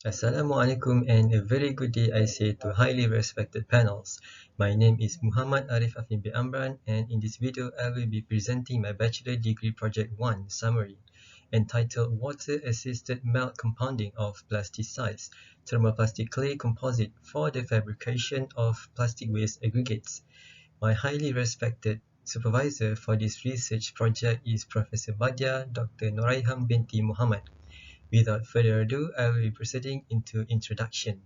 Assalamualaikum and a very good day I say to highly respected panels. My name is Muhammad Arif Afin bin Amran, and in this video I will be presenting my Bachelor Degree Project 1 summary entitled Water Assisted Melt Compounding of Plasticides Thermoplastic Clay Composite for the Fabrication of Plastic Waste Aggregates. My highly respected supervisor for this research project is Professor Badia Dr. Noraiham binti Muhammad. Without further ado, I will be proceeding into introduction.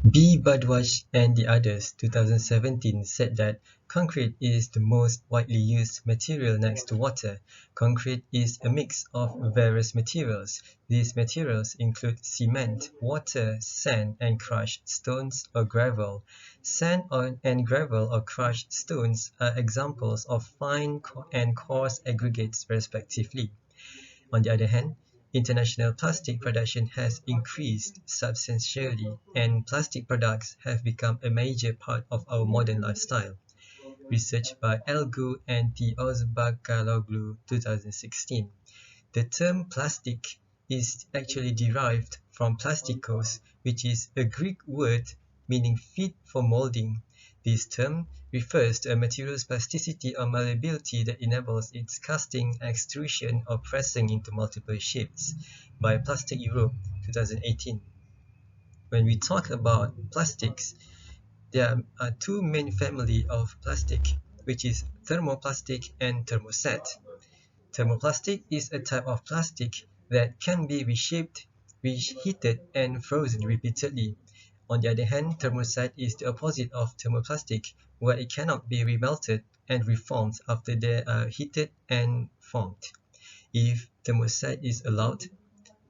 B. Bhardwaj and the others, 2017, said that concrete is the most widely used material next to water. Concrete is a mix of various materials. These materials include cement, water, sand, and crushed stones or gravel. Sand and gravel or crushed stones are examples of fine and coarse aggregates respectively. On the other hand, international plastic production has increased substantially, and plastic products have become a major part of our modern lifestyle. Research by Elgu and Tiozbakaloglu, 2016. The term plastic is actually derived from plastikos, which is a Greek word meaning fit for molding. This term refers to a material's plasticity or malleability that enables its casting, extrusion, or pressing into multiple shapes, by Plastic Europe 2018. When we talk about plastics, there are two main families of plastic, which is thermoplastic and thermoset. Thermoplastic is a type of plastic that can be reshaped, reheated, and frozen repeatedly. On the other hand, thermoset is the opposite of thermoplastic, where it cannot be remelted and reformed after they are heated and formed. If thermoset is allowed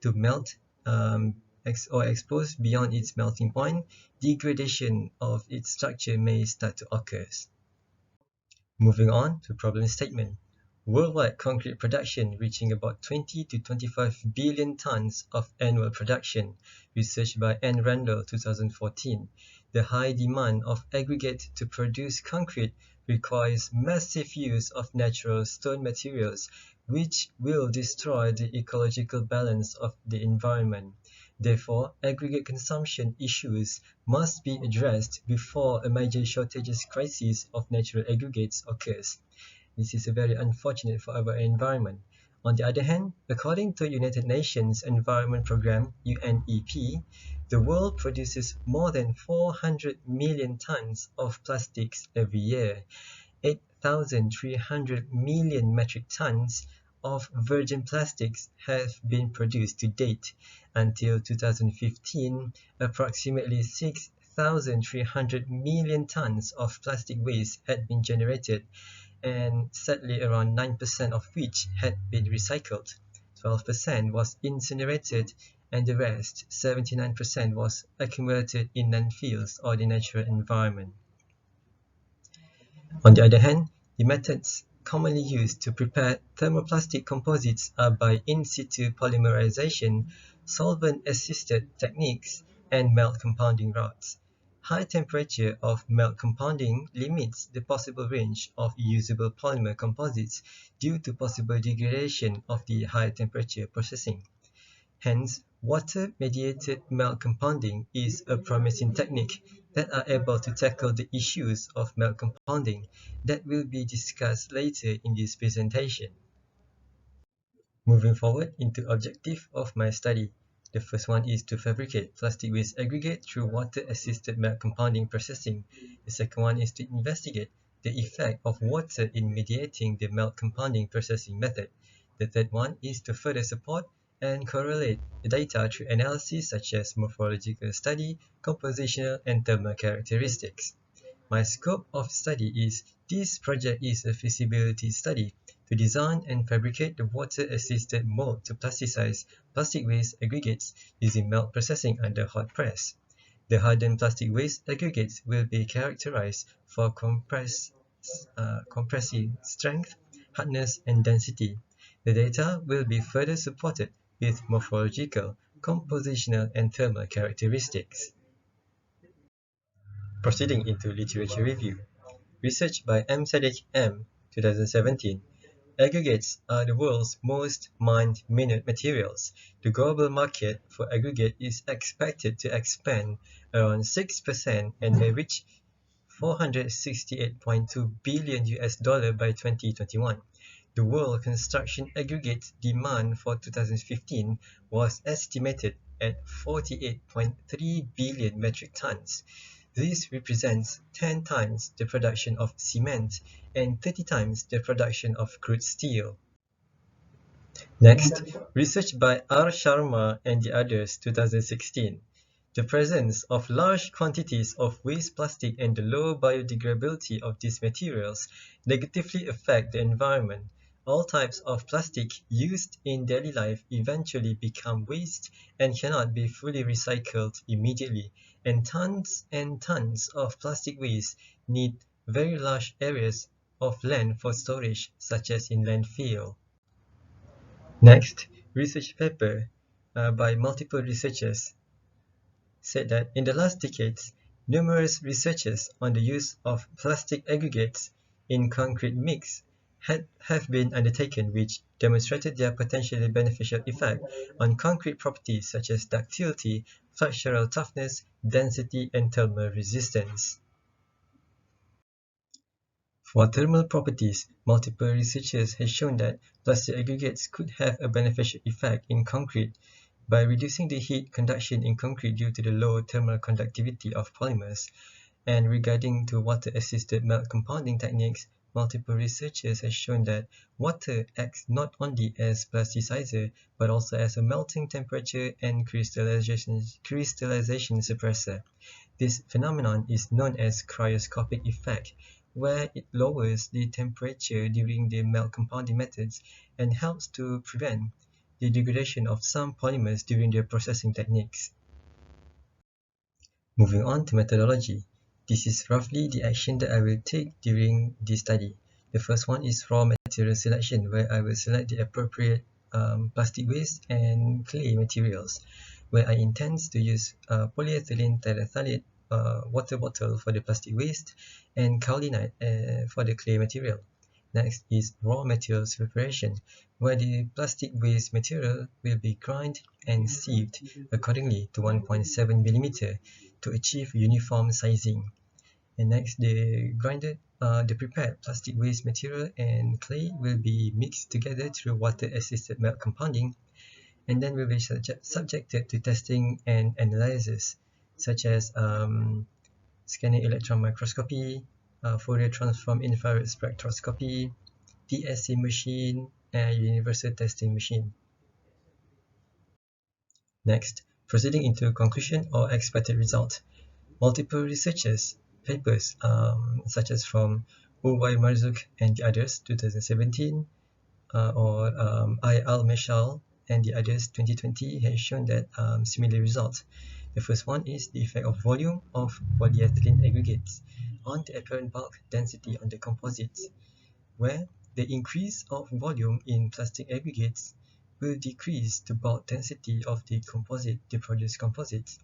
to melt or exposed beyond its melting point, degradation of its structure may start to occur. Moving on to problem statement. Worldwide concrete production reaching about 20 to 25 billion tons of annual production, research by N. Randall 2014. The high demand of aggregate to produce concrete requires massive use of natural stone materials, which will destroy the ecological balance of the environment. Therefore, aggregate consumption issues must be addressed before a major shortages crisis of natural aggregates occurs. This is very unfortunate for our environment. On the other hand, according to United Nations Environment Programme (UNEP), the world produces more than 400 million tons of plastics every year. 8,300 million metric tons of virgin plastics have been produced to date. Until 2015, approximately 6,300 million tons of plastic waste had been generated, and sadly around 9% of which had been recycled. 12% was incinerated, and the rest, 79%, was accumulated in landfills or the natural environment. On the other hand, the methods commonly used to prepare thermoplastic composites are by in situ polymerization, solvent-assisted techniques, and melt compounding routes. High temperature of melt compounding limits the possible range of usable polymer composites due to possible degradation of the high temperature processing. Hence, water-mediated melt compounding is a promising technique that are able to tackle the issues of melt compounding that will be discussed later in this presentation. Moving forward into objective of my study. The first one is to fabricate plastic waste aggregate through water-assisted melt compounding processing. The second one is to investigate the effect of water in mediating the melt compounding processing method. The third one is to further support and correlate the data through analysis such as morphological study, compositional, and thermal characteristics. My scope of study is this project is a feasibility study to design and fabricate the water-assisted mold to plasticize plastic waste aggregates using melt processing under hot press. The hardened plastic waste aggregates will be characterized for compressive strength, hardness, and density. The data will be further supported with morphological, compositional, and thermal characteristics. Proceeding into literature review. Research by M. Sadiq M. 2017. Aggregates are the world's most mined mineral materials. The global market for aggregate is expected to expand around 6% and may reach $468.2 billion by 2021. The world construction aggregate demand for 2015 was estimated at 48.3 billion metric tons. This represents 10 times the production of cement and 30 times the production of crude steel. Next, research by R. Sharma and the others, 2016. The presence of large quantities of waste plastic and the low biodegradability of these materials negatively affect the environment. All types of plastic used in daily life eventually become waste and cannot be fully recycled immediately, and tons of plastic waste need very large areas of land for storage, such as in landfill. Next, research paper by multiple researchers said that in the last decades, numerous researches on the use of plastic aggregates in concrete mix have been undertaken which demonstrated their potentially beneficial effect on concrete properties such as ductility, structural toughness, density, and thermal resistance. For thermal properties, multiple researchers have shown that plastic aggregates could have a beneficial effect in concrete by reducing the heat conduction in concrete due to the low thermal conductivity of polymers. And regarding to water-assisted melt compounding techniques, multiple researchers have shown that water acts not only as plasticizer but also as a melting temperature and crystallization suppressor. This phenomenon is known as cryoscopic effect, where it lowers the temperature during the melt compounding methods and helps to prevent the degradation of some polymers during their processing techniques. Moving on to methodology. This is roughly the action that I will take during this study. The first one is raw material selection, where I will select the appropriate plastic waste and clay materials, where I intend to use polyethylene terephthalate water bottle for the plastic waste and kaolinite for the clay material. Next is raw materials preparation, where the plastic waste material will be ground and sieved accordingly to 1.7 mm to achieve uniform sizing. And next, the prepared plastic waste material and clay will be mixed together through water-assisted melt compounding, and then will be subjected to testing and analysis, such as scanning electron microscopy, Fourier transform infrared spectroscopy, TSC machine, and universal testing machine. Next, proceeding into conclusion or expected result. Multiple researchers papers such as from Uwai Marzouk and the others 2017 or I. Al-Meshal and the others 2020 has shown that similar results. The first one is the effect of volume of polyethylene aggregates on the apparent bulk density on the composites, where the increase of volume in plastic aggregates will decrease the bulk density of the produced composites.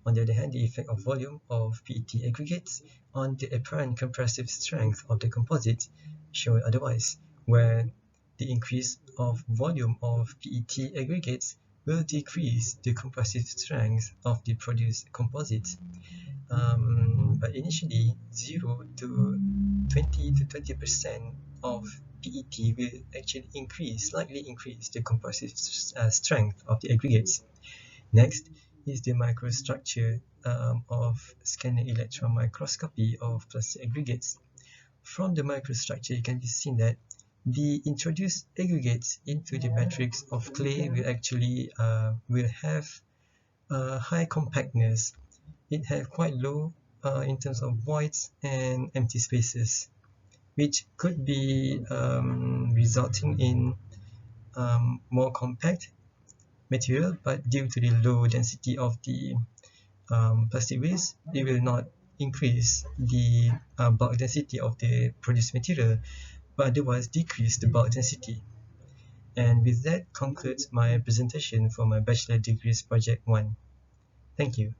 On the other hand, the effect of volume of PET aggregates on the apparent compressive strength of the composites shown otherwise, where the increase of volume of PET aggregates will decrease the compressive strength of the produced composites. But initially 0 to 20 to 20% of PET will actually slightly increase the compressive strength of the aggregates. Next is the microstructure of scanning electron microscopy of plastic aggregates. From the microstructure, it can be seen that the introduced aggregates into the matrix of clay will actually will have high compactness. It have quite low in terms of voids and empty spaces, which could be resulting in more compact material, but due to the low density of the plastic waste, it will not increase the bulk density of the produced material, but otherwise decrease the bulk density. And with that concludes my presentation for my Bachelor Degrees Project 1. Thank you.